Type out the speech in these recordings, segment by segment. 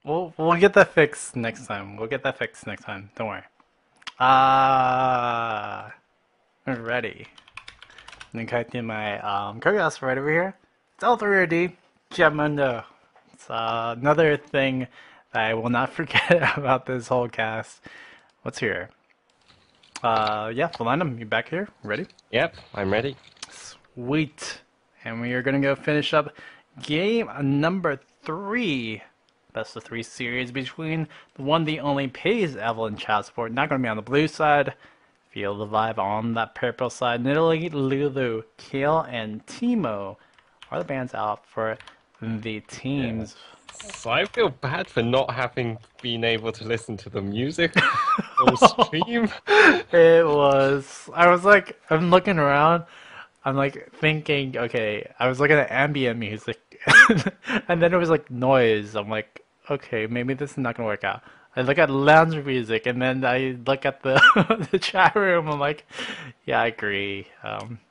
we'll get that fixed next time. We'll get that fixed next time. Don't worry. Ready. I'm connecting my Kogas right over here. It's L3RD, Gemundo. It's another thing that I will not forget about this whole cast. What's here? Yeah, Volandum, you back here? Ready? Yep, I'm ready. Sweet. And we are gonna go finish up game number 3. Best of 3 series between the one, the only pays Evelynn child support. Not gonna be on the blue side. Feel the vibe on that purple side. Nidalee, Lulu, Kayle, and Teemo are the bands out for the teams. So I feel bad for not having been able to listen to the music on stream. It was. I was like, I'm looking around. I'm like thinking, okay, I was looking at ambient music, and then it was like noise. I'm like, okay, maybe this is not gonna work out. I look at lounge music, and then I look at the the chat room. I'm like, yeah, I agree.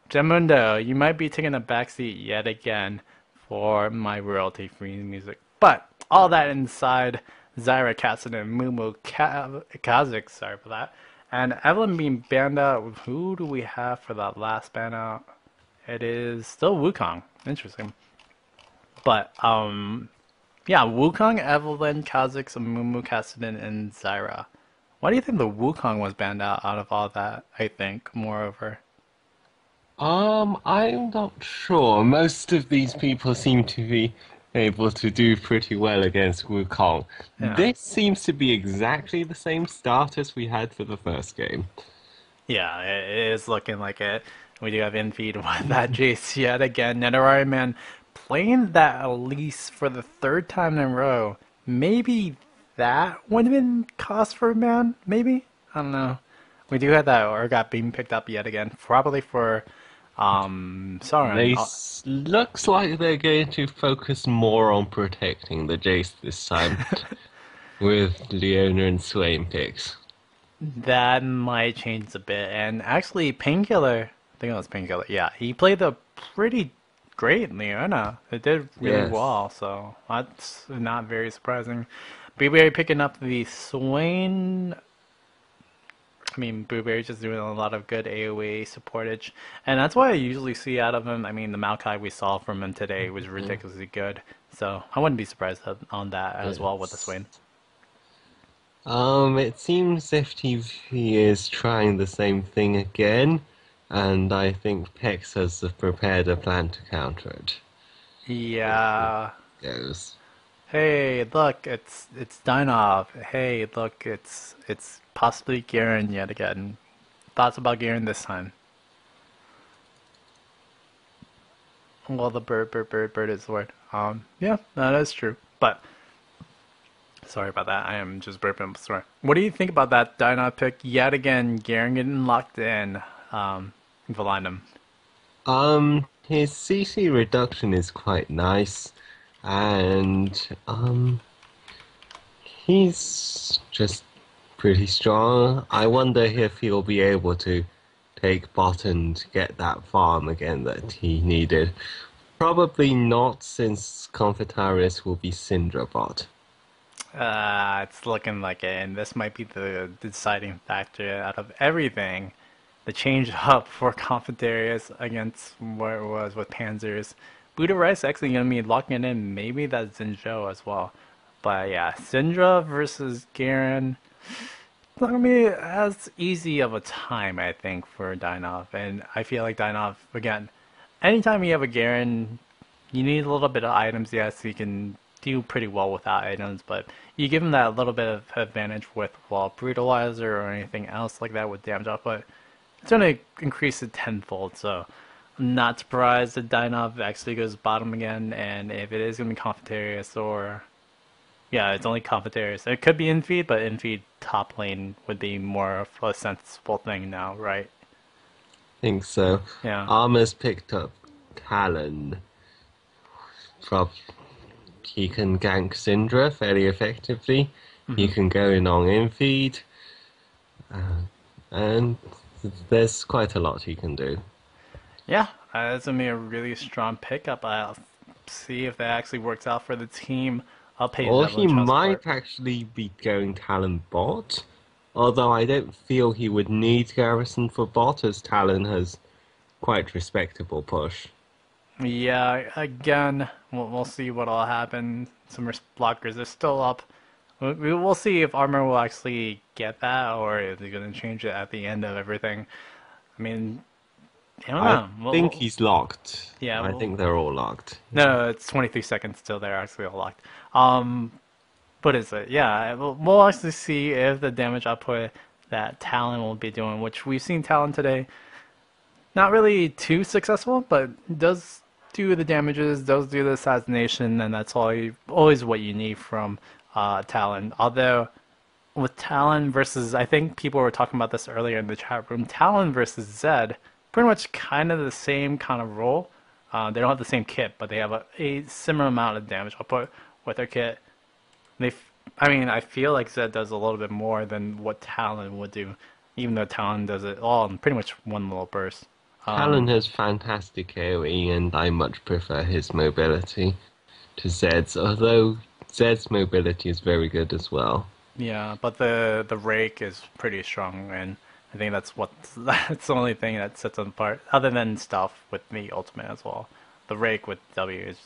Gemundo, you might be taking a backseat yet again for my royalty-free music. But all that inside, Zyra, Kassadin, Amumu, Kha'Zix, sorry for that, and Evelynn being banned out. Who do we have for that last ban out? It is still Wukong. Interesting. But yeah, Wukong, Evelynn, Kha'Zix, Amumu, Kassadin, and Zyra. Why do you think the Wukong was banned out of all that? I think, moreover. I'm not sure. Most of these people seem to be able to do pretty well against Wukong. Yeah. This seems to be exactly the same start as we had for the first game. Yeah, it is looking like it. We do have in-feed with that Jayce yet again. Nidalee, man, playing that Elise for the 3rd time in a row. Maybe that would have been cause for a ban? Maybe? I don't know. We do have that Urgot being picked up yet again. Probably for Sauron. Looks like they're going to focus more on protecting the Jayce this time with Leona+Swain picks. That might change a bit. And actually, Painkiller, I think it was Painkiller. Yeah, he played a pretty great Leona. It did really well, so that's not very surprising. Blueberry picking up the Swain. I mean, Blueberry's just doing a lot of good AoE supportage, and that's what I usually see out of him. I mean, the Maokai we saw from him today was ridiculously good, so I wouldn't be surprised on that as well with the Swain. It seems FTV is trying the same thing again, and I think Pex has prepared a plan to counter it. Yeah. Goes. Hey, look, it's Dynov. Hey, look, it's possibly Garen yet again. Thoughts about Garen this time? Well, the bird is the word. Yeah, that is true. But sorry about that. I am just burping. Sorry. What do you think about that Dynov pick yet again? Garen getting locked in. Volandum. His CC reduction is quite nice. And he's just pretty strong. I wonder if he'll be able to take bot and get that farm again that he needed. Probably not, since Confitarius will be Syndra bot. It's looking like it, and this might be the deciding factor out of everything. The change up for Confitarius against what it was with Panzers. Buddha Rice actually going to be locking in maybe that Zinzhou as well. But yeah, Syndra versus Garen. It's not going to be as easy of a time, I think, for Dynov. And I feel like Dynov, again, anytime you have a Garen, you need a little bit of items. Yes, he can do pretty well without items, but you give him that little bit of advantage with, well, Brutalizer or anything else like that with damage output. It's going to increase it tenfold, so I'm not surprised that Dynov actually goes bottom again, and if it is going to be Confitarius or... Yeah, it's only Confitarius. It could be in-feed, but in-feed top lane would be more of a sensible thing now, right? Think so. Yeah. Armor's picked up Talon. He can gank Syndra fairly effectively. He can go in on in-feed. And there's quite a lot he can do. Yeah, that's going to be a really strong pickup. I'll see if that actually works out for the team Paige Or he Evelynn child support. might actually be going Talon bot. Although I don't feel he would need Garrison for bot, as Talon has quite respectable push. Yeah, again, we'll see what'll happen. Some blockers are still up. We'll see if Armor will actually get that, or if they're going to change it at the end of everything. I mean, I don't I know. think he's locked. Yeah, I think they're all locked. no, it's 23 seconds still. They're actually all locked. Um, what is it? Yeah, we'll actually see if the damage output that Talon will be doing, which we've seen Talon today. Not really too successful, but does do the damages, does do the assassination, and that's always what you need from Talon. Although with Talon versus, I think people were talking about this earlier in the chat room, Talon versus Zed, pretty much kind of the same kind of role. They don't have the same kit, but they have a similar amount of damage output with their kit. I mean, I feel like Zed does a little bit more than what Talon would do, even though Talon does it all in pretty much one little burst. Talon has fantastic AoE, and I much prefer his mobility to Zed's, although Zed's mobility is very good as well. Yeah, but the rake is pretty strong, and I think that's the only thing that sets them apart, other than stuff with the ultimate as well. The rake with W is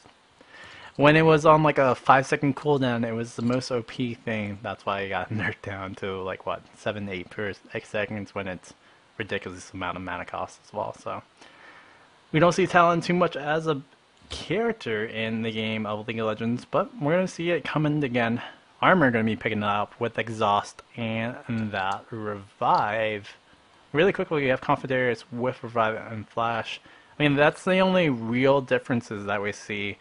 when it was on like a 5 second cooldown, it was the most OP thing. That's why it got nerfed down to like what 7, 8 per seconds when it's ridiculous amount of mana cost as well. So we don't see Talon too much as a character in the game of League of Legends, but we're gonna see it coming again. Armor gonna be picking it up with exhaust and that revive. Really quickly, we have Confederates with revive and flash. I mean, that's the only real differences that we see,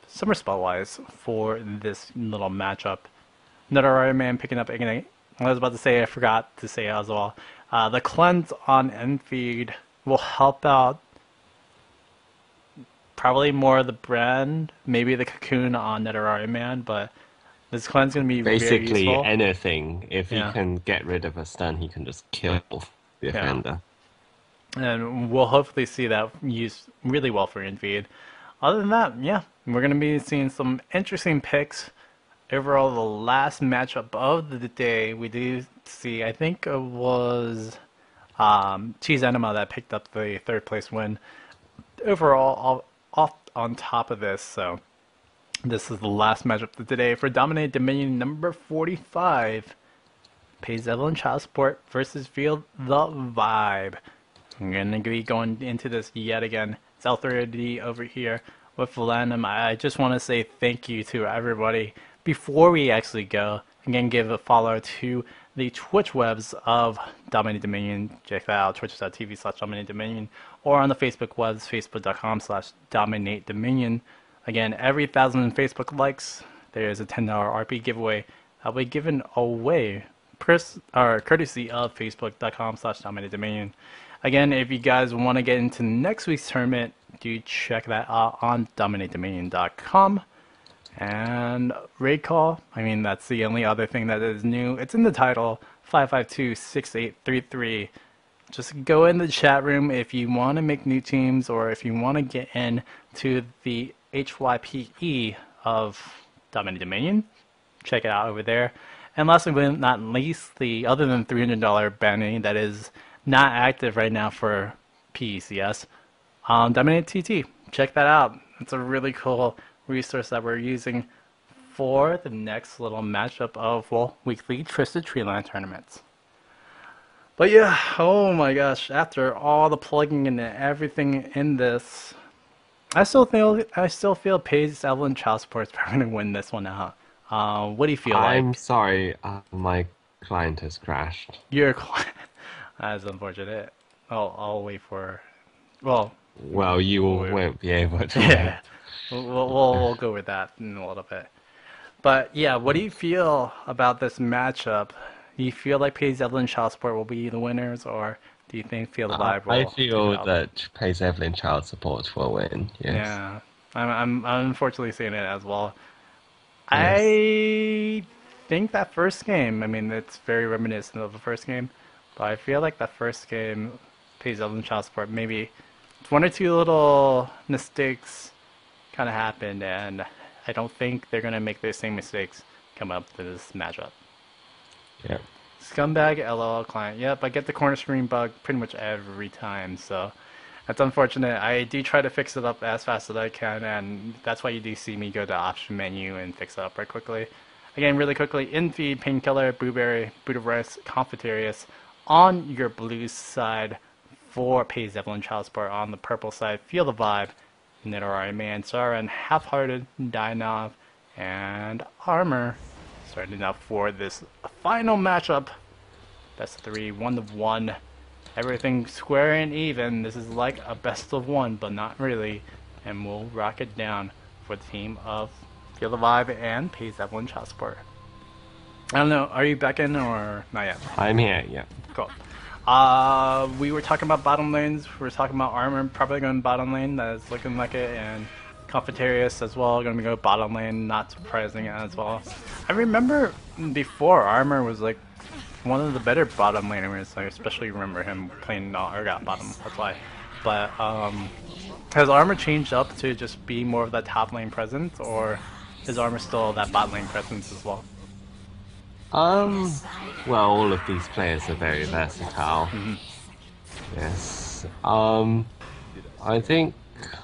summer spell wise for this little matchup. Nidalee man picking up Ignite. I was about to say, I forgot to say as well. The cleanse on Enfeed will help out probably more of the brand, maybe the cocoon on Nidalee man, but this cleanse is going to be very Basically, useful. anything. If he Yeah. can get rid of a stun, he can just kill the offender. And we'll hopefully see that used really well for Enfeed. Other than that, yeah, we're going to be seeing some interesting picks. Overall, the last matchup of the day, we do see, I think it was Cheese Enema that picked up the third place win. Overall, off on top of this, so this is the last matchup of the day for DominateDominion number 45. Pays Evelynn Child Support versus Feel the Vibe. I'm going to be going into this yet again. It's L30 over here with Volandum. I just want to say thank you to everybody. Before we actually go, again, give a follow to the Twitch webs of DominateDominion. Check that out, twitch.tv/DominateDominion, or on the Facebook webs, facebook.com/DominateDominion. Again, every 1,000 Facebook likes, there is a $10 RP giveaway that'll be given away, courtesy of facebook.com/DominateDominion. Again, if you guys want to get into next week's tournament, do check that out on DominateDominion.com. And raid call, I mean, that's the only other thing that is new. It's in the title, 552-6833. Just go in the chat room if you want to make new teams, or if you want to get in to the HYPE of DominateDominion. Check it out over there. And lastly but not least, the other than $300 bounty that is not active right now for PECS, DominateTT. Check that out. It's a really cool resource that we're using for the next little matchup of, well, weekly Twisted Treeline tournaments. But yeah, oh my gosh, after all the plugging and everything in this, I still feel Paige Evelynn Child Support is probably going to win this one out. What do you feel I'm like? sorry, my client has crashed. Your client. That's unfortunate. I'll wait for. Well, you won't be able to. yeah, we'll go with that in a little bit. But yeah, what do you feel about this matchup? Do you feel like Paige Evelynn Child Support will be the winners, or do you think Feel the Vibe will? I feel that Paige Evelynn Child Support will win. Yes. Yeah, I'm unfortunately seeing it as well. Yes. I think that first game, I mean, it's very reminiscent of the first game, but I feel like that first game, Paige Evelynn Child Support, maybe one or two little mistakes kind of happened, and I don't think they're gonna make the same mistakes come up to this matchup. Yeah. Scumbag LOL client. Yep, I get the corner screen bug pretty much every time, so that's unfortunate. I do try to fix it up as fast as I can, and that's why you do see me go to option menu and fix it up right quickly. Again, really quickly, in feed, Painkiller, Blueberry, Boot of Rice, Confitarius on your blue side for Pays Evelynn Child Support. On the purple side, Feel the Vibe, Nidalee, Man, Zyra, and Half-Hearted, Dynov, and Armor. Starting out for this final matchup. Best of 3, 1-1. Everything square and even. This is like a best of 1, but not really. And we'll rock it down for the team of Feel the Vibe and Pays Evelynn Child Support. I don't know, are you back in or not yet? I'm here, yeah. Cool. We were talking about bottom lanes. We were talking about Armor probably going bottom lane. That is looking like it. And Confitarius as well, going to go bottom lane, not surprising as well. I remember before Armor was like one of the better bottom laners. I especially remember him playing Urgot bottom, that's why. But has Armor changed up to just be more of that top lane presence, or is Armor still that bot lane presence as well? Well, all of these players are very versatile. Yes. I think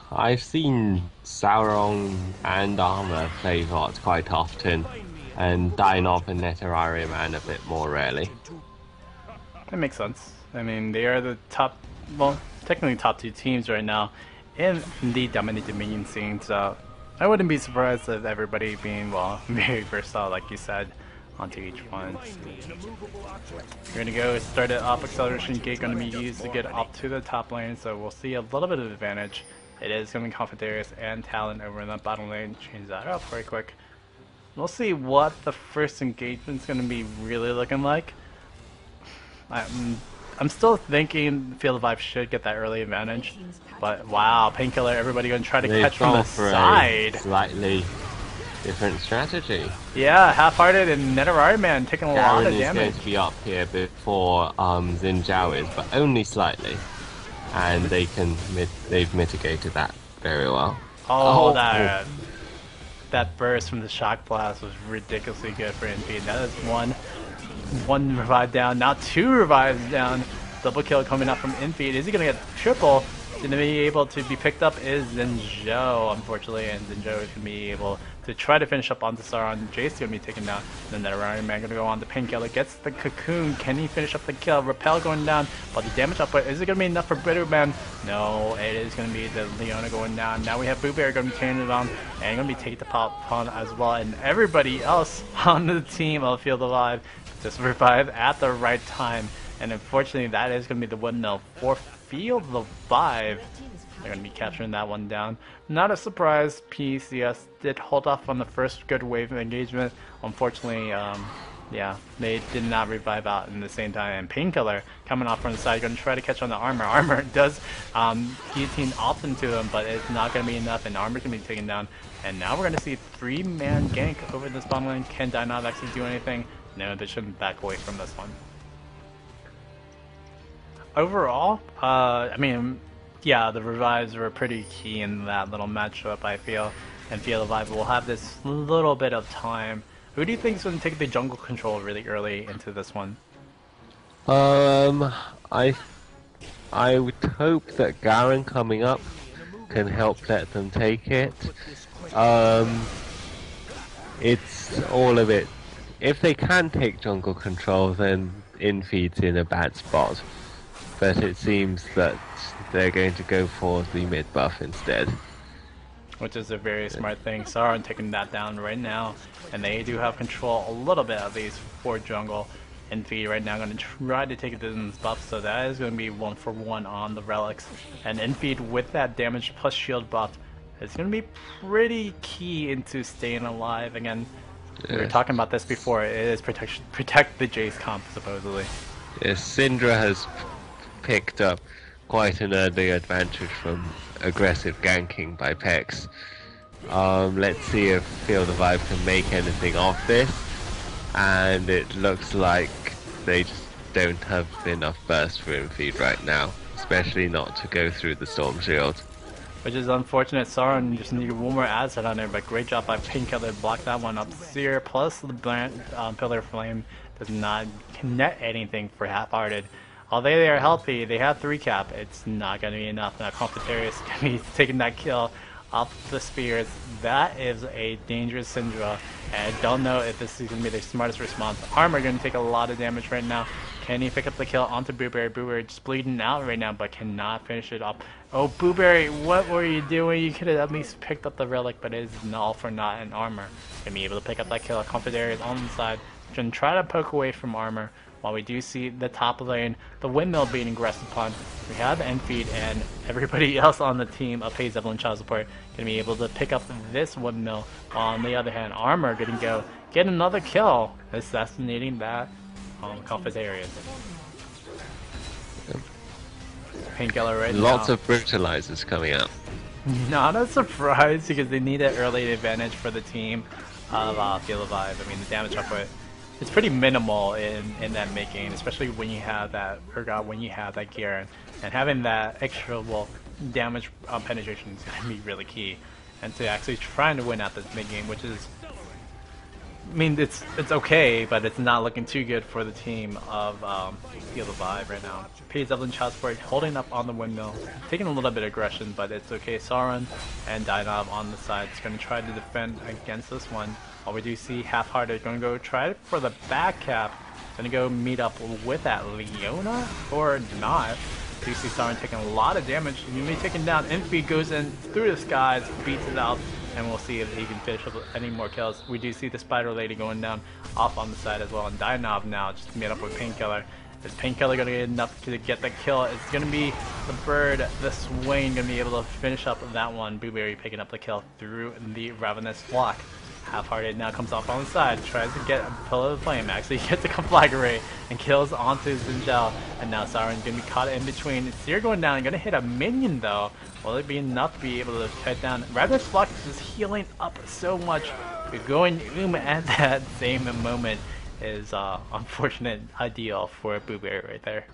I've seen Sauron and Armor play bot quite often, and Dynov and Nidalee Man a bit more rarely. That makes sense. I mean, they are the top, well, technically top 2 teams right now in the DominateDominion scene, so I wouldn't be surprised if everybody being, well, very versatile, like you said, onto each one. We're going to go start it off. Acceleration Gate going to be used to get up to the top lane, so we'll see a little bit of advantage. It is going to be Confitarius and Talon over in the bottom lane. Change that up very quick. We'll see what the first engagement's going to be really looking like. I'm still thinking Feel the Vibe should get that early advantage, but wow, Painkiller, everybody going to try to catch from the side. Slightly different strategy. Yeah, Half-Hearted and Nidalee Man taking a lot of Garen is damage. going to be up here before Zhao is, but only slightly. And they've mitigated that very well. Oh, that burst from the Shock Blast was ridiculously good for NP. That is one revive down, now 2 revives down. Double kill coming up from Infeed. Is he going to get triple? Going to be able to be picked up is Zhao, unfortunately, and Zhao is going to be able to try to finish up on the Sauron. Jayce going to be taken down. Then that Iron Man going to go on the Painkiller. Gets the Cocoon. Can he finish up the kill? Repel going down, but the damage output, is it going to be enough for Bitter Man? No, it is going to be the Leona going down. Now we have Blueberry going to be turning it on, and going to be taking the pop on as well. And everybody else on the team of Feel the Vibe just revive at the right time. And unfortunately, that is going to be the windmill for Feel the Vibe. They're going to be capturing that one down. Not a surprise, PCS did hold off on the first good wave of engagement. Unfortunately, yeah, they did not revive out in the same time. And Painkiller coming off from the side, going to try to catch on the Armor. Armor does guillotine off into him, but it's not going to be enough, and Armor's going to be taken down. And now we're going to see 3-man gank over this bottom lane. Can Dynov actually do anything? No, they shouldn't back away from this one. Overall, I mean, yeah, the revives were pretty key in that little matchup, I feel. And Feel the Vibe will have this little bit of time. Who do you think is going to take the jungle control really early into this one? I would hope that Garen coming up can help let them take it. It's all of it. If they can take jungle control, then Infeed's in a bad spot. But it seems that they're going to go for the mid buff instead. Which is a very smart thing. Sauron taking that down right now. And they do have control a little bit at least for jungle. Infeed right now going to try to take it to this buff. So that is going to be 1-for-1 on the relics. And Infeed with that damage plus shield buff is going to be pretty key into staying alive. Again, we were talking about this before. It is protect the Jayce comp supposedly. Yes, Syndra has picked up quite an early advantage from aggressive ganking by Pex. Let's see if Feel the Vibe can make anything of this, and it looks like they just don't have enough burst for Infeed right now, especially not to go through the Storm Shield. which is unfortunate. Sauron just needed one more asset on there, but great job by Painkiller to block that one up. Seer plus the Pillar Flame does not connect anything for Half-Hearted. Although they are healthy, they have 3 cap. It's not going to be enough. Now Confitarius is going to be taking that kill off the spears. That is a dangerous Syndra, and I don't know if this is going to be the smartest response. Armor going to take a lot of damage right now. Can he pick up the kill onto Booberry? Booberry just bleeding out right now, but cannot finish it off. Oh, Booberry, what were you doing? You could have at least picked up the relic, but it is all for naught in armor. Gonna be able to pick up that kill. Confidarius on the side. Gonna try to poke away from armor. While we do see the top lane, the windmill being aggressed upon, we have the end feed, and everybody else on the team of FaZe Evelynn child support gonna be able to pick up this windmill. While on the other hand, armor gonna go get another kill, assassinating that Confidarius. Painkiller right now. Lots of brutalizers coming out. Not a surprise because they need an early advantage for the team of Feel the Vibe. I mean, the damage output it's pretty minimal in that mid game, especially when you have that Urgot, when you have that Garen, and having that extra damage penetration is going to be really key, and to actually trying to win at this mid game, which is, I mean, it's okay, but it's not looking too good for the team of Feel the Vibe right now. FaZe Evelynn child support holding up on the windmill, taking a little bit of aggression, but it's okay. Sauron and Dynob on the side is going to try to defend against this one. While we do see Half-Hearted going to go try for the back cap. Going to go meet up with that Leona or not. Do see Sauron taking a lot of damage. You may taken down. Infeed goes in through the skies, beats it out, and we'll see if he can finish up any more kills. We do see the Spider Lady going down off on the side as well, and Dynob now just meet up with Painkiller. Is Painkiller going to get enough to get the kill? It's going to be the Bird, the Swain going to be able to finish up that one. Blueberry picking up the kill through the Ravenous Flock. Half-Hearted now comes off on the side, tries to get a Pillar of Flame, actually gets the Conflagrate and kills onto Zinjao, and now Sauron's going to be caught in between. Seer going down, going to hit a minion though. Will it be enough to be able to cut down? Ravenous Flock is just healing up so much. But going at that same moment is unfortunate ideal for Blueberry right there.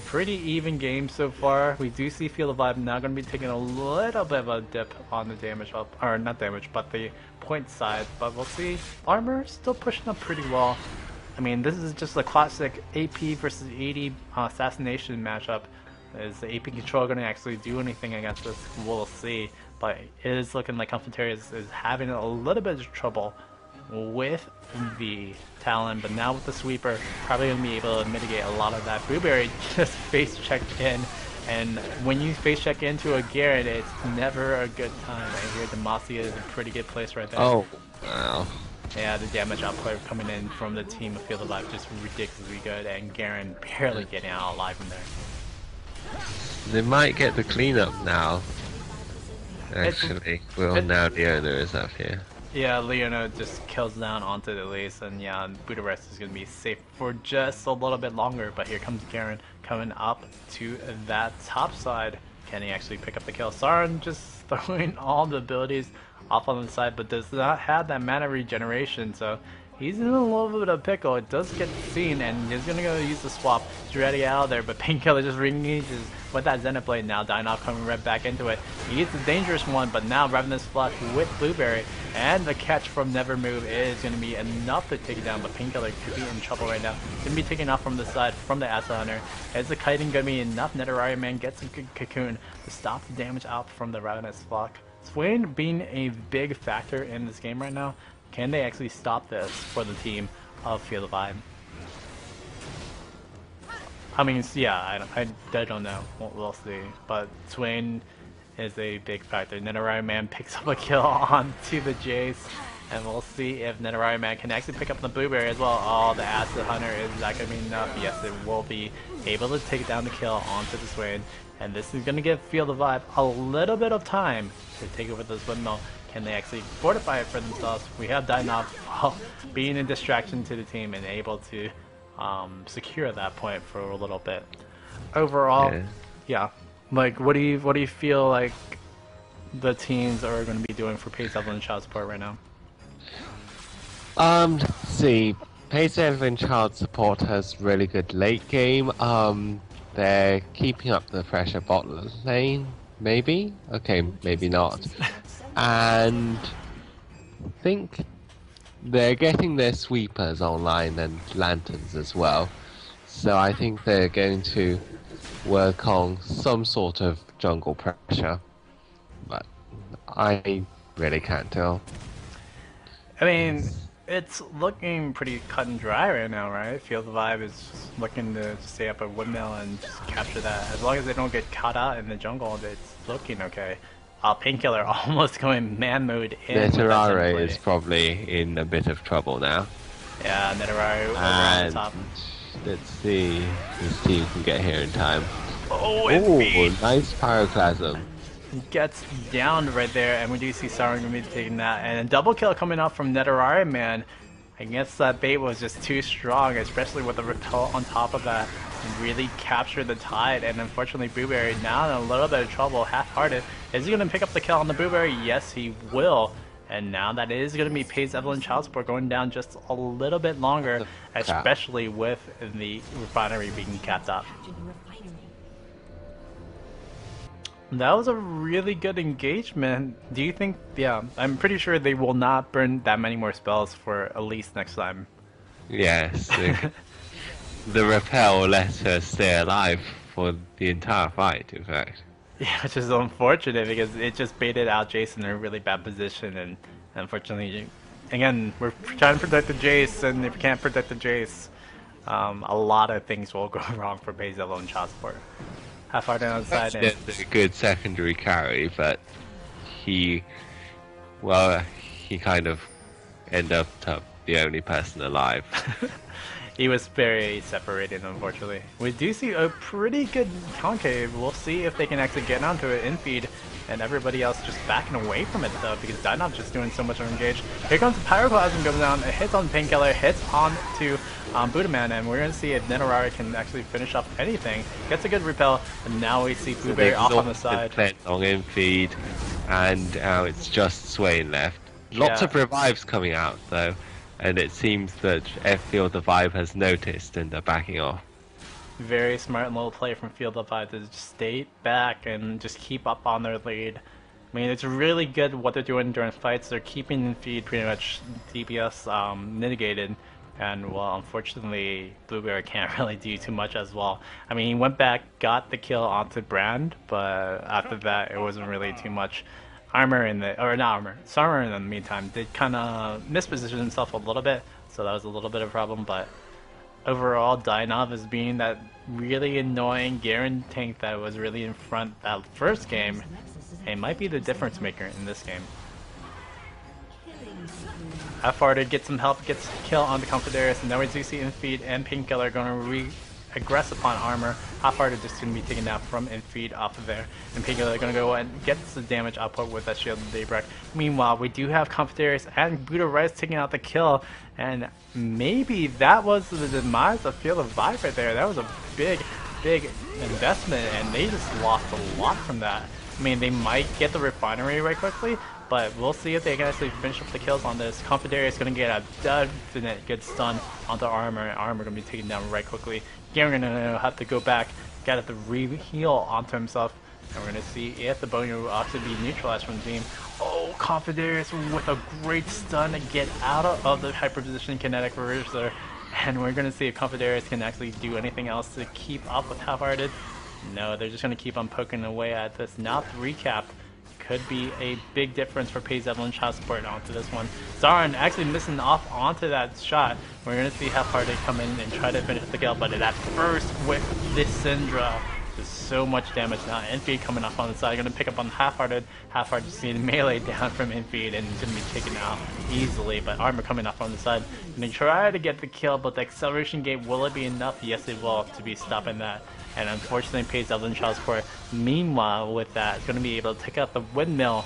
Pretty even game so far. We do see Feel the Vibe now going to be taking a little bit of a dip on the damage up, or not damage, but the point side. But we'll see. Armor still pushing up pretty well. I mean, this is just a classic AP versus AD assassination matchup. Is the AP control going to actually do anything against this? We'll see. But it is looking like Confitarius is having a little bit of trouble with the Talon, but now with the sweeper, probably going to be able to mitigate a lot of that. Blueberry just face checked in, and when you face check into a Garen, it's never a good time. I hear Demacia is a pretty good place right there. Oh, wow. Yeah, the damage output coming in from the team of Feel the Vibe just ridiculously good, and Garen barely getting out alive from there. They might get the cleanup now. Actually, well, now Leona is up here. Yeah, Leona just kills down onto the Elise, and yeah, Budapest is going to be safe for just a little bit longer, but here comes Garen coming up to that top side. Can he actually pick up the kill? Sauron just throwing all the abilities off on the side, but does not have that mana regeneration, so he's in a little bit of a pickle. It does get seen, and he's going to go use the swap to try to get out of there, but Painkiller just re-engages with that Zenith Blade. Now Dynob coming right back into it. He's the dangerous one, but now Ravenous Flash with Blueberry, and the catch from Never Move is going to be enough to take it down, but Painkiller could be in trouble right now. Going to be taken off from the side from the Asset Hunter. Is the kiting going to be enough? Netherite Man gets a good cocoon to stop the damage out from the Ravenous Flock. Swain being a big factor in this game right now. Can they actually stop this for the team of Feel the Vibe? I mean, yeah, I don't know. We'll see. But Swain is a big factor. Netherite Man picks up a kill onto the Jayce, and we'll see if Netherite Man can actually pick up the Blueberry as well. Oh, the Acid Hunter, is that going to be enough? Yes, it will be able to take down the kill onto the Swain, and this is going to give Feel the Vibe a little bit of time to take over this windmill. Can they actually fortify it for themselves? We have Dynob being a distraction to the team and able to secure that point for a little bit. Overall, yeah. Like, what do you feel like the teams are going to be doing for FaZe Evelynn child support right now? See, FaZe Evelynn child support has really good late game. They're keeping up the pressure bot lane, maybe? Okay, maybe not. And I think they're getting their sweepers online and lanterns as well. So I think they're going to work on some sort of jungle pressure. But I really can't tell. I mean, it's looking pretty cut and dry right now, right? Feel the Vibe is just looking to stay up at Windmill and just capture that. As long as they don't get caught out in the jungle, it's looking okay. Painkiller almost going man mode in. Nidalee is probably in a bit of trouble now. Yeah, Nidalee over on the top. Let's see if his team can get here in time. Oh, nice pyroclasm. Gets down right there, and we do see Zyra gonna be taking that, and a double kill coming up from Nidalee, man. I guess that bait was just too strong, especially with the repel on top of that. Really captured the tide, and unfortunately Blueberry now in a little bit of trouble, half-hearted. Is he gonna pick up the kill on the Blueberry? Yes, he will. And now that is gonna be Pays Evelynn Child Support going down just a little bit longer, especially with the refinery being capped up. That was a really good engagement. Do you think, yeah, I'm pretty sure they will not burn that many more spells for Elise next time. Yes, the repel let her stay alive for the entire fight, in fact. Yeah, which is unfortunate because it just baited out Jayce in a really bad position, and unfortunately, again, we're trying to protect the Jayce, and if we can't protect the Jayce, a lot of things will go wrong for Pays Evelynn Child Support. Half-hearted on the side. That's a good secondary carry, but he kind of ended up the only person alive. He was very separated, unfortunately. We do see a pretty good concave. We'll see if they can actually get onto it in feed, and everybody else just backing away from it though, because Dynam's just doing so much of engage. Here comes the Pyroclasm, goes down, it hits on Painkiller, hits on to Budaman, and we're gonna see if Nidalee can actually finish up anything. Gets a good repel, and now we see Blueberry off on the side. Long in feed, and now it's just Swain left. Lots of revives coming out though. And it seems that Field of Vibe has noticed and are backing off. Very smart little play from Field of Vibe to just stay back and just keep up on their lead. I mean, it's really good what they're doing during fights. They're keeping the feed pretty much DPS mitigated. And, well, unfortunately, Blueberry can't really do too much as well. I mean, he went back, got the kill onto Brand, but after that, it wasn't really too much. Armor in the, or not armor, Zyra in the meantime did kind of misposition himself a little bit, so that was a little bit of a problem, but overall Dynov is being that really annoying Garen tank that was really in front that first game, and might be the difference maker in this game. Half-hearted gets some help, gets a kill on the Confederates, and now we do see Infeed and Painkiller going to aggress upon armor. Half-hearted just going to be taken out from Infeed off of there, and Painkiller going to go and get the damage output with that Shield and Daybreak. Meanwhile, we do have Confederates and Buddha Rice taking out the kill, and maybe that was the demise of Field of Vibe right there. That was a big investment, and they just lost a lot from that. I mean, they might get the refinery right quickly, but we'll see if they can actually finish up the kills on this. Confederate's is going to get a definite good stun onto Armor, and Armor going to be taken down right quickly. Garen going to have to go back, get the re-heal onto himself, and we're going to see if the Boneer will actually be neutralized from the team. Oh, Confederates with a great stun to get out of the hyper-position kinetic reverser, and we're going to see if Confederates can actually do anything else to keep up with Half-Hearted. No, they're just going to keep on poking away at this. Now 3-cap could be a big difference for Pays Evelynn Child Support onto this one. Zarin actually missing off onto that shot. We're going to see Half-Hearted come in and try to finish the kill, but that first with this Syndra does so much damage now. Infeed coming off on the side, going to pick up on Half-Hearted. Half-Hearted seeing melee down from Infeed and going to be taken out easily, but Armor coming off on the side. Going to try to get the kill, but the acceleration gate, will it be enough? Yes, it will, to be stopping that. And unfortunately, Pays Evelynn Child Support, meanwhile, with that, is going to be able to take out the windmill.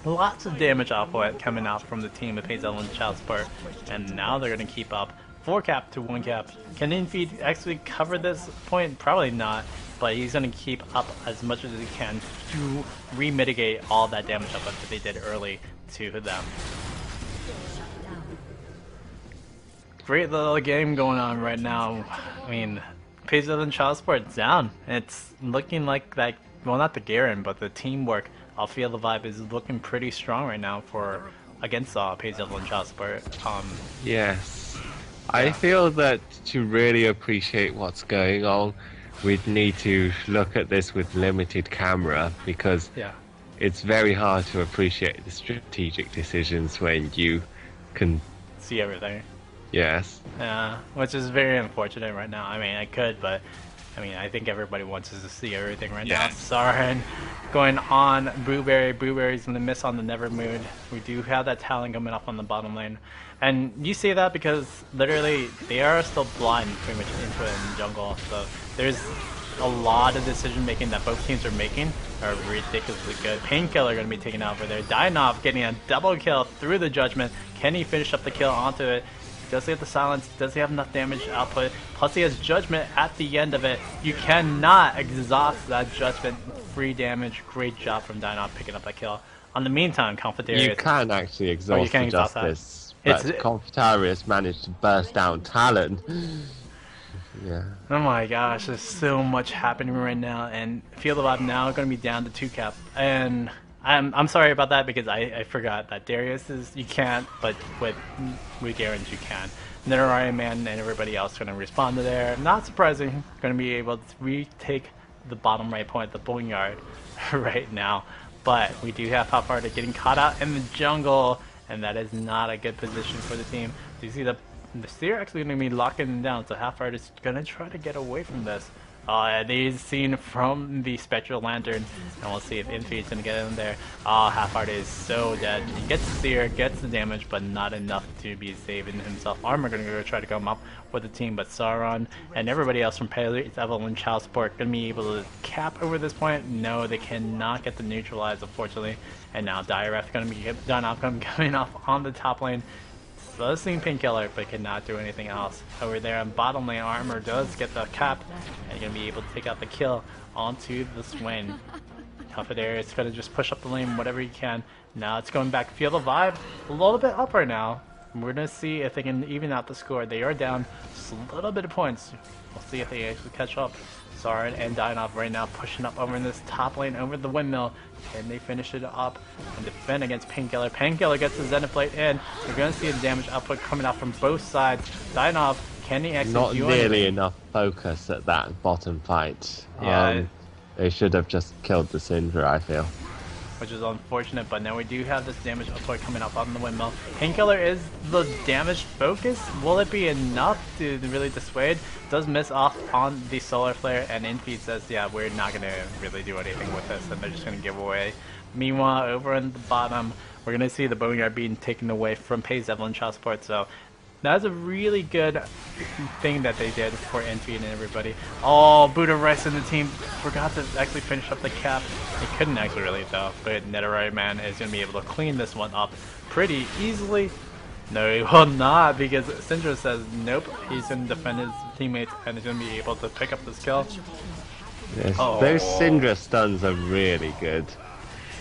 Lots of damage output coming out from the team of Pays Evelynn Child Support. And now they're going to keep up 4-cap to 1-cap. Can Infeed actually cover this point? Probably not. But he's going to keep up as much as he can to re-mitigate all that damage output that they did early to them. Great little game going on right now. I mean, Evelynn Childsport down. It's looking like that. Well, not the Garen, but the teamwork. I feel the vibe is looking pretty strong right now for against Evelynn Childsport. Yes. Yeah. I feel that to really appreciate what's going on, we'd need to look at this with limited camera, because Yeah. it's very hard to appreciate the strategic decisions when you can... See everything. Yes. Yeah, which is very unfortunate right now. I mean, I could, but I mean, I think everybody wants us to see everything right now. Sarin going on Blueberry. Blueberry's gonna miss on the Never Mood. We do have that Talon coming up on the bottom lane. And you see that because literally they are still blind pretty much into it in the jungle. So there's a lot of decision making that both teams are making are ridiculously good. Painkiller going to be taken out over there. Dynov getting a double kill through the Judgment. Can he finish up the kill onto it? Does he have the silence? Does he have enough damage output? Plus he has Judgment at the end of it. You cannot exhaust that Judgment. Free damage. Great job from Dynov picking up that kill. On the meantime, Confidarius... You can actually exhaust the Justice, but Confidarius managed to burst down Talon. Yeah. Oh my gosh, there's so much happening right now, and Field of Vibe now going to be down to 2 cap. And I'm sorry about that because I forgot that Darius is you can't, but with Garen's you can. Nidalee Man and everybody else going to respond to there. Not surprising, going to be able to retake the bottom right point, the boneyard, right now. But we do have Half-Hearted getting caught out in the jungle, and that is not a good position for the team. Do you see the Seer actually going to be locking them down, so Half-Hearted is going to try to get away from this. They's seen from the Spectral Lantern, and we'll see if Infeed's going to get in there. Half-Hearted is so dead. He gets the Seer, gets the damage, but not enough to be saving himself. Armor going to go try to come up with the team, but Sauron and everybody else from Paler, Evelynn, Childsport going to be able to cap over this point. No, they cannot get the neutralize, unfortunately. And now Diref going to be done outcome coming off on the top lane. Does seem Painkiller, but cannot do anything else. Over there on bottom lane, Armor does get the cap, and going to be able to take out the kill onto the Swain. Confidarius going to just push up the lane whatever he can. Now it's going back. Feel the vibe a little bit up right now. We're going to see if they can even out the score. They are down just a little bit of points. We'll see if they actually catch up. Sarin and Dynov right now pushing up over in this top lane over the windmill. Can they finish it up and defend against Painkiller? Painkiller gets the Zenith Blade in. We're going to see the damage output coming out from both sides. Dynov, can he actually Not do nearly anything? enough focus at that bottom fight. Yeah. They should have just killed the Syndra, I feel. Which is unfortunate, but now we do have this damage output coming up on the windmill. Painkiller is the damage focus. Will it be enough to really dissuade? Does miss off on the Solar Flare, and Infeed says, yeah, we're not going to really do anything with this, and they're just going to give away. Meanwhile, over in the bottom, we're going to see the Boneyard being taken away from Evelynn Childsport, so that's a really good thing that they did for Infeed and everybody. Oh, Buddha Rice and the team forgot to actually finish up the cap. They couldn't actually really though, but Nidalee Man is going to be able to clean this one up pretty easily. No, he will not, because Syndra says nope, he's going to defend his teammates and he's going to be able to pick up this kill. Yes, Oh. those Syndra stuns are really good.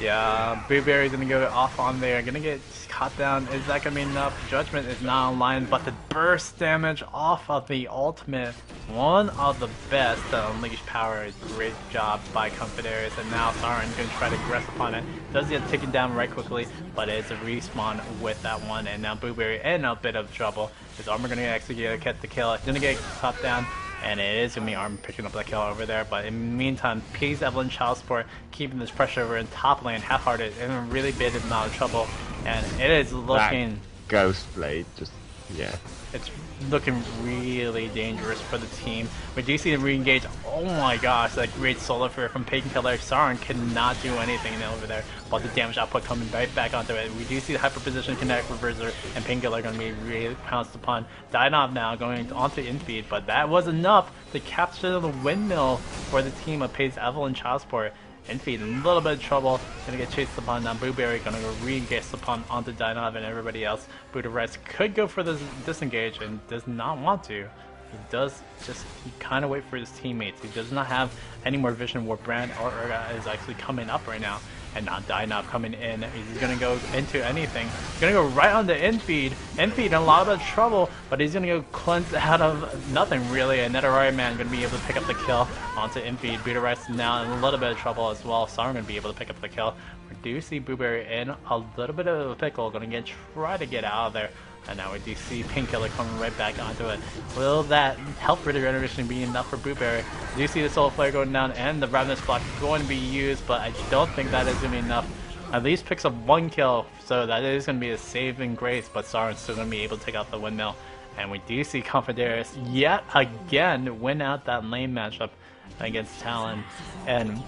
Yeah, Blueberry's going to go off on there, going to get caught down. Is that going to be enough? Judgment is not online, but the burst damage off of the ultimate, one of the best to unleash power. Great job by Confidarius, and now Sauron's going to try to aggress upon it. Does get taken down right quickly, but it's a respawn with that one, and now Blueberry in a bit of trouble. His Armor going to actually get the kill. It's going to get caught down. And it is going to be Armor picking up that kill over there. But in the meantime, Evelynn Childsport keeping this pressure over in top lane, Half-Hearted, in a really big amount of trouble. And it is looking... That Ghost Blade, just, yeah. It's looking really dangerous for the team. We do see the re-engage. Oh my gosh, that great solo flare from Painkiller. Sauron cannot do anything over there, but the damage output coming right back onto it. We do see the hyper position kinetic reverser, and Painkiller going to be really pounced upon. Dynov now going onto Infeed, but that was enough to capture the windmill for the team of Evelynn Childsport. Infeed in a little bit of trouble, gonna get chased upon now. Blueberry gonna go re-engage upon onto Dynov and everybody else. Buddha Rice could go for this disengage and does not want to. He does just kind of wait for his teammates. He does not have any more vision where Brand+Garen is actually coming up right now. And now Dynop coming in. He's gonna go into anything. He's gonna go right on the infeed. Infeed in a lot of trouble, but he's gonna go cleanse out of nothing really. And Nidalee man gonna be able to pick up the kill onto infeed. Booterest now in a little bit of trouble as well. Sauron gonna be able to pick up the kill. We do see Blueberry in a little bit of a pickle, gonna try to get out of there. And now we do see Painkiller coming right back onto it. Will that health regeneration be enough for Blueberry? We do see the Soul Flare going down and the Ravenous Block going to be used, but I don't think that is going to be enough. At least picks up one kill, so that is going to be a saving grace, but Sauron's still going to be able to take out the windmill. And we do see Confederates yet again win out that lane matchup against Talon. And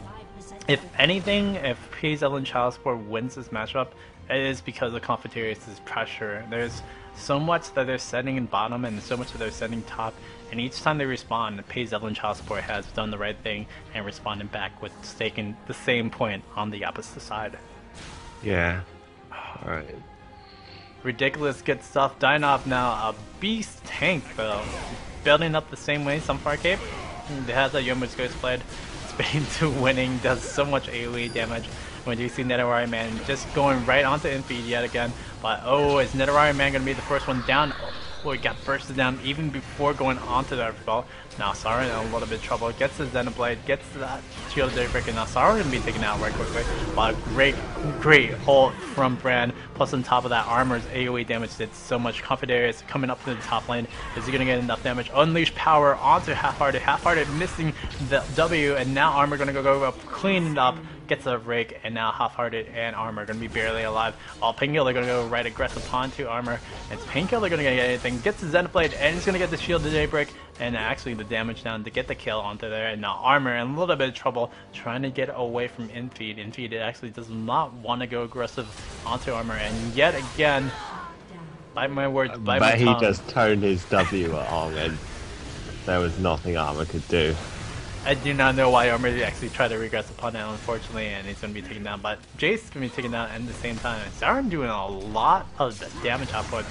if anything, if Evelynn Child Support wins this matchup, it is because of Confederates' pressure. There's so much that they're setting in bottom and so much that they're setting top, and each time they respawn, Evelynn Child Support has done the right thing and responded back with staking the same point on the opposite side. Yeah. Alright. Ridiculous good stuff. Dynop now a beast tank though. Building up the same way, Sunfire Cape. It has a Yomu's Ghost Blade. Spade to winning, does so much AoE damage. When you see Nidalee man just going right onto infeed yet again. But oh, is Nidalee man going to be the first one down? Oh, he got bursted down even before going onto that fall. Now Sauron in a little bit of trouble. Gets the Xenoblade, gets that Shield Daybreak, and now Sauron going to be taken out right quickly. But great ult from Brand. Plus on top of that, Armor's AoE damage did so much. Confederates coming up to the top lane. Is he going to get enough damage? Unleash power onto Half-Hearted. Half-Hearted missing the W, and now Armor going to go up, clean it up. Gets a rake, and now Half-Hearted and Armor going to be barely alive. All Painkiller going to go right aggressive onto Armor. It's Painkiller going to get anything. Gets the Xenoblade, and he's going to get the Shield of Daybreak, and actually the damage down to get the kill onto there. And now Armor in a little bit of trouble trying to get away from infeed. Infeed actually does not want to go aggressive onto Armor, and yet again, bite my words, bite my tongue. But he just turned his W on, and there was nothing Armor could do. I do not know why Armor actually tried to regress upon it, unfortunately, and he's going to be taken down. But Jayce is going to be taken down at the same time. Zyra doing a lot of damage output.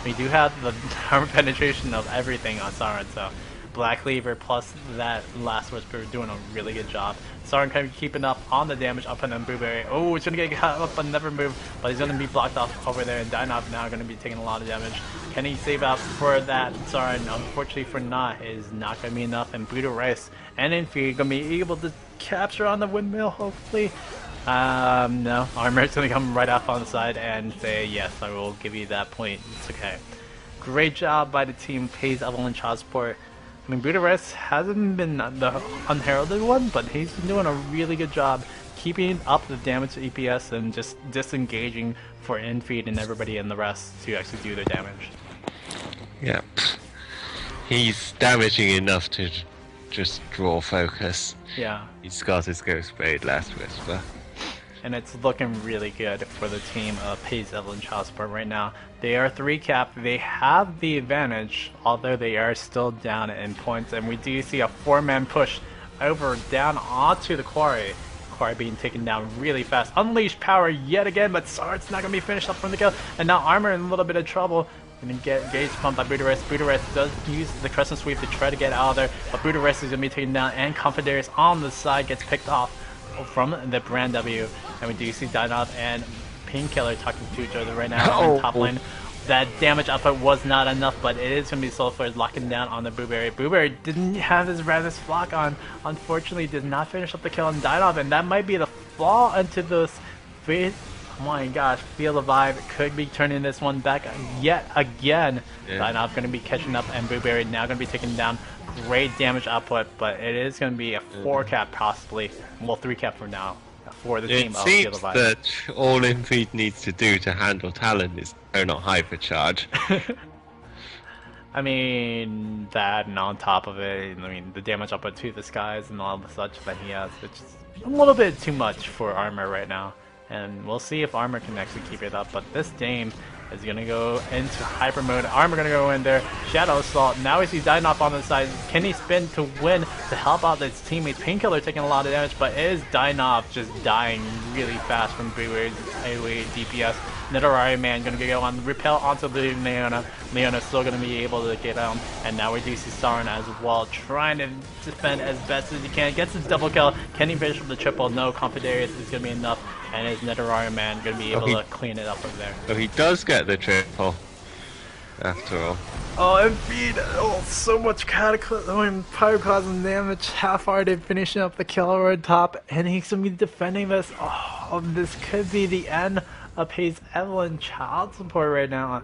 We do have the armor penetration of everything on Sauron, so Black Cleaver plus that last Whisper doing a really good job. Sauron kind of keeping up on the damage up on Blueberry. Oh, it's going to get caught up but never move, but he's going to be blocked off over there, and Dynop now going to be taking a lot of damage. Can he save out for that? Sauron, unfortunately for not, is not going to be enough, and Buddha Rice and Infeed going to be able to capture on the windmill, hopefully. No, Armor's going to come right off on the side and say, yes, I will give you that point. It's okay. Great job by the team, Evelynn Child Support. I mean, Budarest hasn't been the unheralded one, but he's been doing a really good job keeping up the damage to EPS and just disengaging for infeed and everybody and the rest to actually do their damage. Yep. He's damaging enough to just draw focus. Yeah. He's got his Ghost Blade Last Whisper. And it's looking really good for the team of Evelynn Child Support right now. They are 3-cap. They have the advantage, although they are still down in points. And we do see a 4-man push over down onto the Quarry. Quarry being taken down really fast. Unleash power yet again, but Sart's not going to be finished up from the kill. And now Armor in a little bit of trouble. Going to get Gage pumped by Budarest. Budarest does use the Crescent Sweep to try to get out of there, but Budarest is going to be taken down, and Confederates on the side gets picked off from the Brand W. And we do see Dynop and Painkiller talking to each other right now on the top lane. That damage output was not enough, but it is going to be Soulflare locking down on the Blueberry. Blueberry didn't have his Ravenous Flock on. Unfortunately, did not finish up the kill on Dynop, and that might be the flaw into this. Oh my gosh, Feel the Vibe could be turning this one back yet again. Yeah. Dynop going to be catching up, and Blueberry now going to be taking down. Great damage output, but it is going to be a 4-cap possibly. Well, 3-cap for now. For the team of Feel the Vibe. It seems that all Infeed needs to do to handle Talon is turn on Hypercharge. I mean, that and on top of it, I mean, the damage output to the skies and all the such that he has, it's just a little bit too much for Armor right now. And we'll see if Armor can actually keep it up, but this game is going to go into hyper mode. Armor going to go in there. Shadow Assault. Now we see Dinoff on the side. Can he spin to win to help out his teammates? Painkiller taking a lot of damage, but is Dinoff just dying really fast from Blue's AoE DPS? Nidalee man going to go on repel onto the Leona. Leona still going to be able to get out, and now we do see Sauron as well trying to defend as best as he can. Gets his double kill. Can he finish with the triple? No, Confederates is going to be enough, and his Nidalee man going to be able to clean it up over there. So he does get the triple, after all. Oh, and feed! Oh, so much Cataclysm, Pyroclasm damage, half-hearted, finishing up the kill over top, and he's going to be defending this. Oh, this could be the end of his Evelynn child support right now.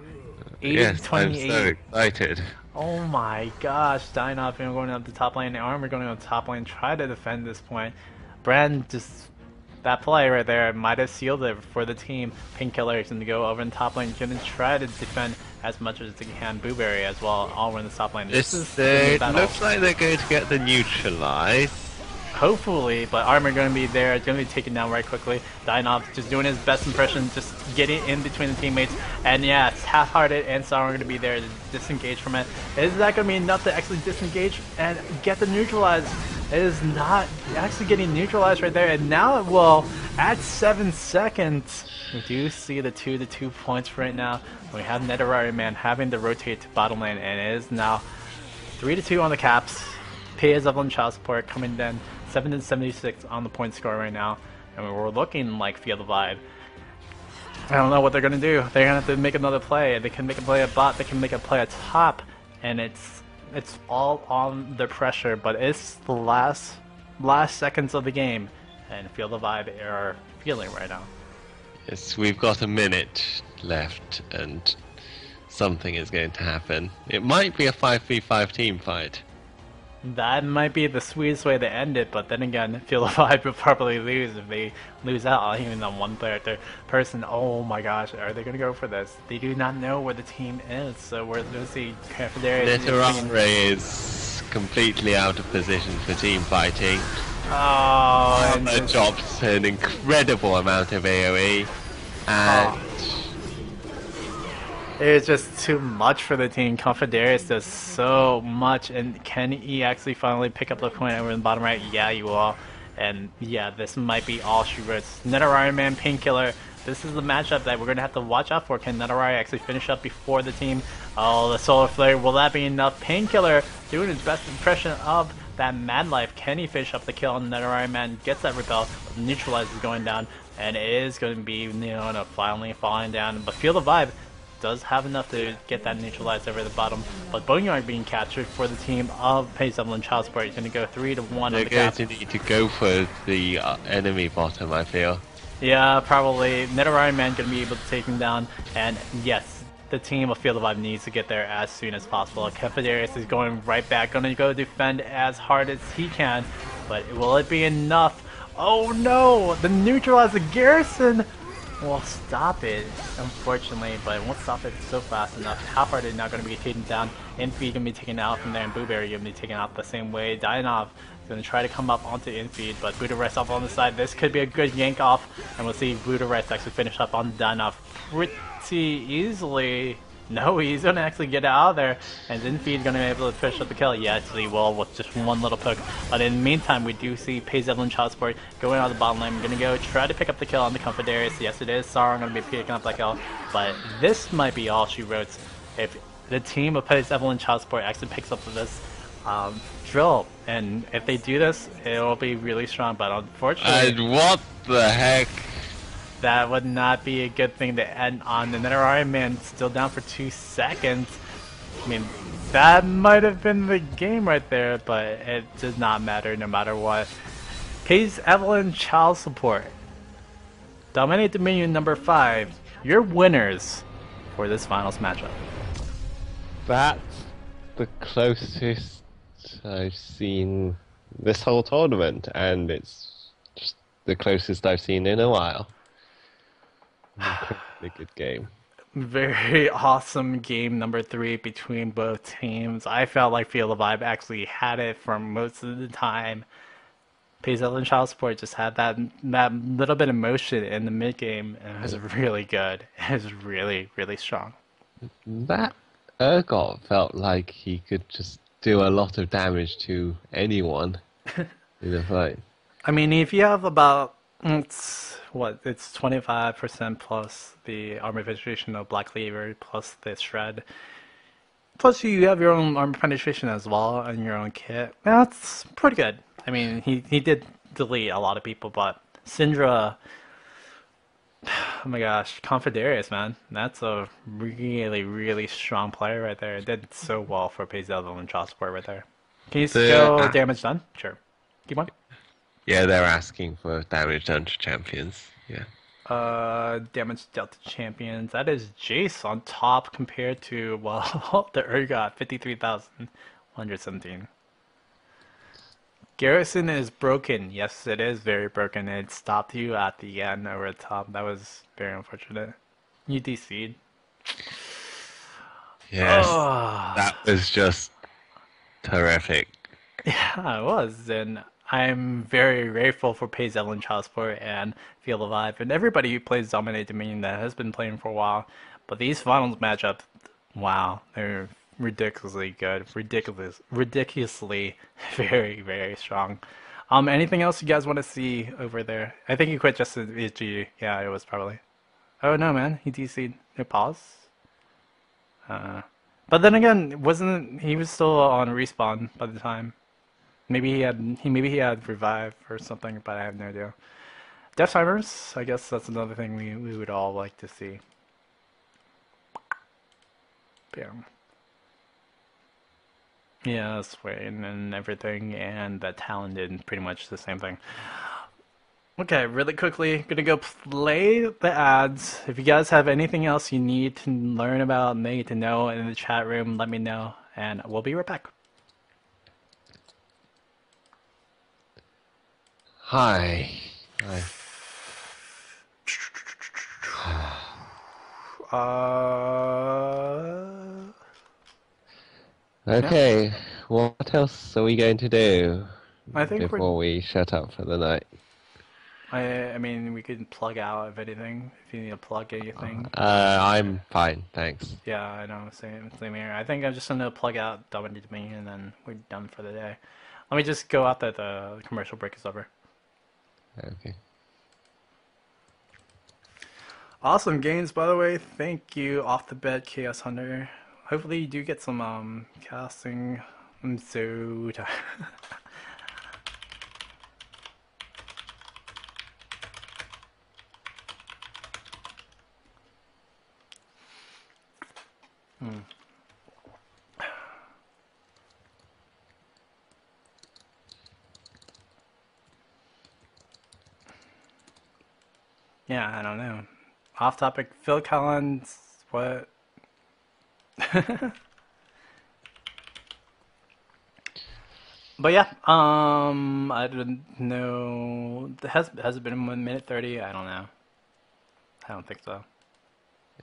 80 yes, 28. I'm so excited. Oh my gosh, Dinoff going up the top lane, Armor going up the top lane, try to defend this point. Brand just, that play right there might have sealed it for the team. Painkiller is going to go over in the top lane, going to try to defend as much as they can. Blueberry as well, all in the top lane. This looks like they're going to get the neutralize. Hopefully, but Armor going to be there. It's going to be taken down right quickly. Dinoff just doing his best impression, just getting in between the teammates. And yeah, it's half-hearted and Sauron going to be there to disengage from it. Is that going to be enough to actually disengage and get the neutralize? It is not actually getting neutralized right there. And now it will, at 7 seconds, we do see the 2-2 points right now. We have Nidalee man having to rotate to bottom lane, and it is now 3-2 on the caps. Pays Evelynn child support coming in 7-76 on the point score right now, and we're looking like Feel the Vibe. I don't know what they're gonna do. They're gonna have to make another play. They can make a play at bot. They can make a play at top, and it's all on the pressure. But it's the last seconds of the game, and Feel the Vibe are feeling right now. Yes, we've got a minute left, and something is going to happen. It might be a 5v5 team fight. That might be the sweetest way to end it, but then again, Feel the Vibe will probably lose if they lose out even on one third person. Oh my gosh, are they going to go for this? They do not know where the team is, so we're going to see Nidalee is completely out of position for team fighting. Oh, and drops an incredible amount of AoE, and it's just too much for the team. Confederates does so much, and can he actually finally pick up the point over in the bottom right? Yeah, you will. And yeah, this might be all she wrote. Nidalee man, Painkiller. This is the matchup that we're going to have to watch out for. Can Nidalee actually finish up before the team? Oh, the Solar Flare, will that be enough? Painkiller doing his best impression of that Mad Life. Can he finish up the kill? And Nidalee man gets that repel, but the neutralize is going down, and it is going to be Leona finally falling down. But Feel the Vibe does have enough to get that neutralized over the bottom, but Boneyard being captured for the team of Pays Evelynn child support. He's going to go 3-1 on the cap. They're going to need to go for the enemy bottom, I feel. Yeah, probably. Nidalee man going to be able to take him down, and yes, the team of Feel the Vibe needs to get there as soon as possible. Confederates is going right back, going to go defend as hard as he can, but will it be enough? Oh no! The neutralize the garrison will stop it, unfortunately, but it won't stop it so fast enough. Half-hearted not going to be taken down. Infeed going to be taken out from there, and Blueberry going to be taken out the same way. Dinoff is going to try to come up onto Infeed, but Buddha Rest off on the side. This could be a good yank off, and we'll see Buddha Rest actually finish up on Dinoff pretty easily. No, he's going to actually get out of there, and Infeed going to be able to finish up the kill. Yes, he will with just one little poke. But in the meantime, we do see Pays Evelynn child support going out of the bottom lane. We're going to go try to pick up the kill on the Confederates. Yes, it is Sauron going to be picking up that kill, but this might be all she wrote. If the team of Pays Evelynn child support actually picks up this drill, and if they do this, it will be really strong. But unfortunately, and what the heck? That would not be a good thing to end on. The Nidalee man still down for 2 seconds. I mean, that might have been the game right there, but it does not matter no matter what. Pays Evelynn child support. DominateDominion number 5. Your winners for this finals matchup. That's the closest I've seen this whole tournament, and it's just the closest I've seen in a while. Incredibly good game. Very awesome game number 3 between both teams. I felt like Feel the Vibe actually had it for most of the time. Pazel and Child Support just had that little bit of motion in the mid game, and it was really good. It was really, really strong. That Urgot felt like he could just do a lot of damage to anyone in a fight. I mean, if you have about it's 25% plus the armor penetration of Black Cleaver plus the shred. Plus you have your own armor penetration as well and your own kit. That's pretty good. I mean, he did delete a lot of people, but Syndra, oh my gosh, Confederates, man. That's a really, really strong player right there. It did so well for Pazel and Child Support right there. Can you skill damage done? Sure. Keep on. Yeah, they're asking for damage done to champions. Yeah. Damage dealt to champions. That is Jayce on top compared to, well, the Urgot, 53,117. Garrison is broken. Yes, it is very broken. It stopped you at the end over the top. That was very unfortunate. You DC'd. Yes, that was just terrific. Yeah, it was. And I'm very grateful for Pazel and Child Support and Feel Alive and everybody who plays DominateDominion that has been playing for a while. But these finals matchups, wow, they're ridiculously good, ridiculously very, very strong. Anything else you guys want to see over there? I think he quit just as EG. Yeah, it was probably. Oh no, man, he DC'd. No pause. But then again, wasn't he was still on respawn by the time? Maybe he had revive or something, but I have no idea. Death timers, I guess that's another thing we would all like to see. Bam. Yeah, Swain and everything, and that Talon did pretty much the same thing. Okay, really quickly, gonna go play the ads. If you guys have anything else you need to learn about, need to know in the chat room, let me know, and we'll be right back. Hi. Okay, yeah. What else are we going to do I think before we shut up for the night? I mean, we could plug out if anything, if you need to plug anything. I'm fine, thanks. Yeah, I know, same here. I think I'm just gonna plug out DominateDominion and then we're done for the day. Let me just go out that the commercial break is over. Okay. Awesome gains, by the way. Thank you, Off the Bed Chaos Hunter. Hopefully you do get some casting. I'm so tired. Yeah, I don't know. Off topic, Phil Collins, what? But yeah, I don't know. Has it been 1 minute 30? I don't know. I don't think so.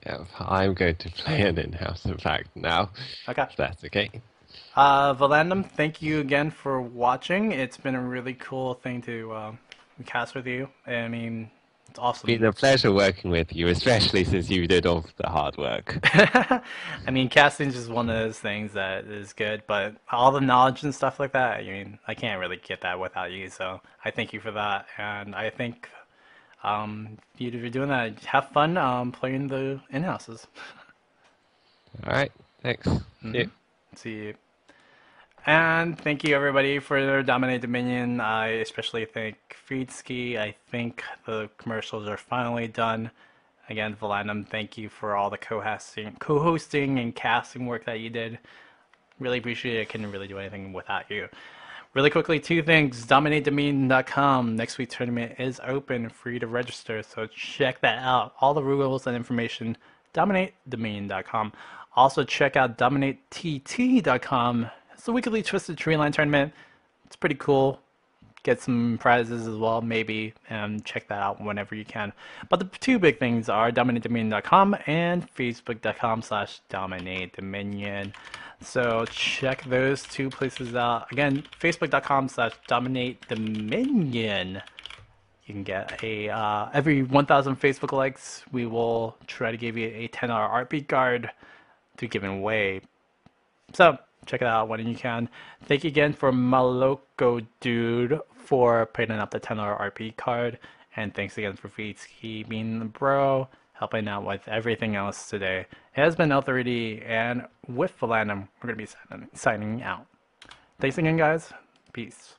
Yeah, I'm going to play an in-house Impact now. Okay. If that's okay. Volandum, thank you again for watching. It's been a really cool thing to cast with you. I mean, it's awesome. It's been a pleasure working with you, especially since you did all the hard work. I mean, casting is just one of those things that is good, but all the knowledge and stuff like that, I mean, I can't really get that without you, so I thank you for that, and I think if you're doing that, have fun playing the in-houses. Alright, thanks. See you. See you. And thank you everybody for DominateDominion. I especially thank Freedski. I think the commercials are finally done. Again, Volandum, thank you for all the co-hosting and casting work that you did. Really appreciate it. I couldn't really do anything without you. Really quickly, two things. DominateDominion.com. Next week's tournament is open, free to register, so check that out. All the rules and information, DominateDominion.com. Also check out DominateTT.com. It's the weekly Twisted Treeline tournament. It's pretty cool. Get some prizes as well, maybe, and check that out whenever you can. But the two big things are DominateDominion.com and Facebook.com/DominateDominion. So check those two places out. Again, facebook.com/DominateDominion. You can get a every 1,000 Facebook likes, we will try to give you a $10 art beat card to give away. So check it out when you can. Thank you again for Maloko Dude for putting up the $10 RP card. And thanks again for Feetsky being the bro, helping out with everything else today. It has been L3D, and with Volandum, we're going to be signing out. Thanks again, guys. Peace.